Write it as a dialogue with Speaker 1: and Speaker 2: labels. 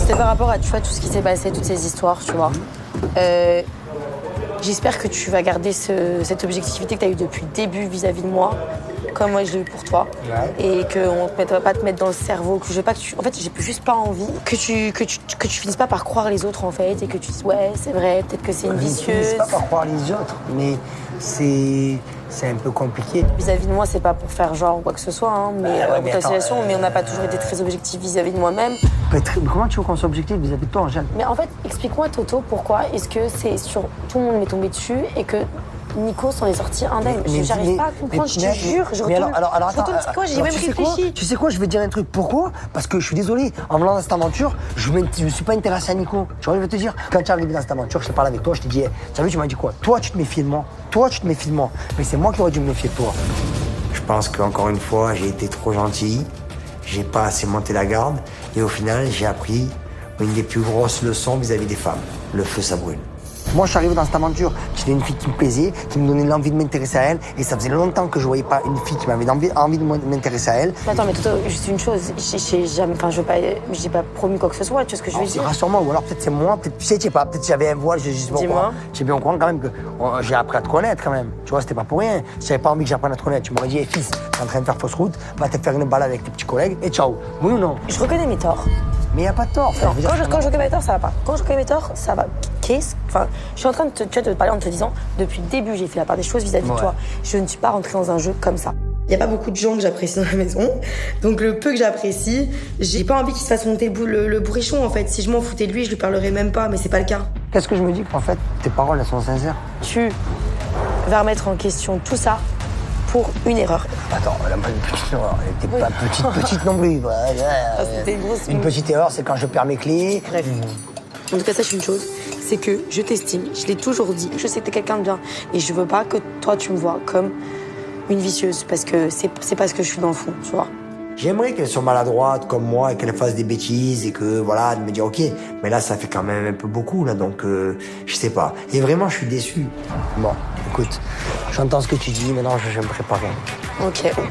Speaker 1: C'est par rapport à, tu vois, tout ce qui s'est passé, toutes ces histoires, tu vois. J'espère que tu vas garder cette objectivité que tu as eue depuis le début vis-à-vis de moi, comme moi je l'ai eu pour toi. Ouais. Et qu'on ne va pas te mettre dans le cerveau, que je veux pas que tu... En fait, j'ai juste pas envie que tu finisses pas par croire les autres, en fait, et que tu dises, ouais, c'est vrai, peut-être que c'est une vicieuse.
Speaker 2: C'est pas par croire les autres, mais c'est un peu compliqué.
Speaker 1: Vis-à-vis de moi, c'est pas pour faire genre ou quoi que ce soit, hein, mais ta situation, mais on n'a pas toujours été très objectif vis-à-vis de moi-même.
Speaker 2: Comment tu veux qu'on soit objectif vis-à-vis de toi, Angèle?
Speaker 1: Mais en fait, explique-moi, Toto, pourquoi est-ce que c'est sur... Tout le monde m'est tombé dessus et que Nico s'en est sorti indemne. J'arrive pas à comprendre, je te jure. Je retourne.
Speaker 2: Attends,
Speaker 1: c'est quoi, j'ai même réfléchi.
Speaker 2: Tu sais quoi, je vais te dire un truc. Pourquoi? Parce que je suis désolé, en me lançant dans cette aventure, je suis pas intéressé à Nico. Tu vois, je vais te dire, quand tu es arrivé dans cette aventure, je t'ai parlé avec toi, je t'ai dit, hey, tu as vu, tu m'as dit quoi? Toi, tu te méfies de moi. Toi, tu te méfies de moi. Mais c'est moi qui aurais dû me méfier de toi. Je pense qu'encore une fois, j'ai été trop gentil. J'ai pas assez monté la garde. Et au final, j'ai appris une des plus grosses leçons vis-à-vis des femmes. Le feu, ça brûle. Moi, je suis arrivé dans cette aventure. J'étais une fille qui me plaisait, qui me donnait l'envie de m'intéresser à elle. Et ça faisait longtemps que je voyais pas une fille qui m'avait envie de m'intéresser à elle.
Speaker 1: Attends, mais Toto, juste une chose. J'ai pas promis quoi que ce soit. Tu vois ce que je veux dire?
Speaker 2: Rassure-moi, ou alors peut-être c'est moi, peut-être, tu sais pas, peut-être j'avais un voile, je sais pas quoi. J'ai bien au courant quand même que j'ai appris à te connaître quand même. Tu vois, c'était pas pour rien. Si j'avais pas envie que j'apprenne à te connaître, tu m'aurais dit, hey, fils, t'es en train de faire fausse route, va te faire une balade avec tes petits collègues et ciao. Oui ou non?
Speaker 1: Je reconnais mes torts.
Speaker 2: Mais y a pas de tort.
Speaker 1: Non, quand je reconnais mes torts, ça va pas. Quand je reconnais mes torts, ça va. Enfin, je suis en train de te parler en te disant, depuis le début, j'ai fait la part des choses vis-à-vis de toi. Je ne suis pas rentrée dans un jeu comme ça. Il n'y a pas beaucoup de gens que j'apprécie dans la maison. Donc le peu que j'apprécie, j'ai pas envie qu'il se fasse monter le bourrichon en fait. Si je m'en foutais de lui, je lui parlerais même pas, mais c'est pas le cas.
Speaker 2: Qu'est-ce que je me dis qu'en fait, tes paroles, elles sont sincères?
Speaker 1: Tu vas remettre en question tout ça pour une erreur.
Speaker 2: Attends, elle était pas petite non plus. Une petite erreur, c'est quand je perds mes clés.
Speaker 1: Bref. En tout cas, sache une chose, c'est que je t'estime, je l'ai toujours dit, je sais que t'es quelqu'un de bien. Et je veux pas que toi, tu me vois comme une vicieuse, parce que c'est pas ce que je suis dans le fond, tu vois.
Speaker 2: J'aimerais qu'elle soit maladroite comme moi et qu'elle fasse des bêtises et que, voilà, de me dire, ok, mais là, ça fait quand même un peu beaucoup, là, donc, je sais pas. Et vraiment, je suis déçu. Bon, écoute, j'entends ce que tu dis, maintenant, je vais me préparer.
Speaker 1: Ok.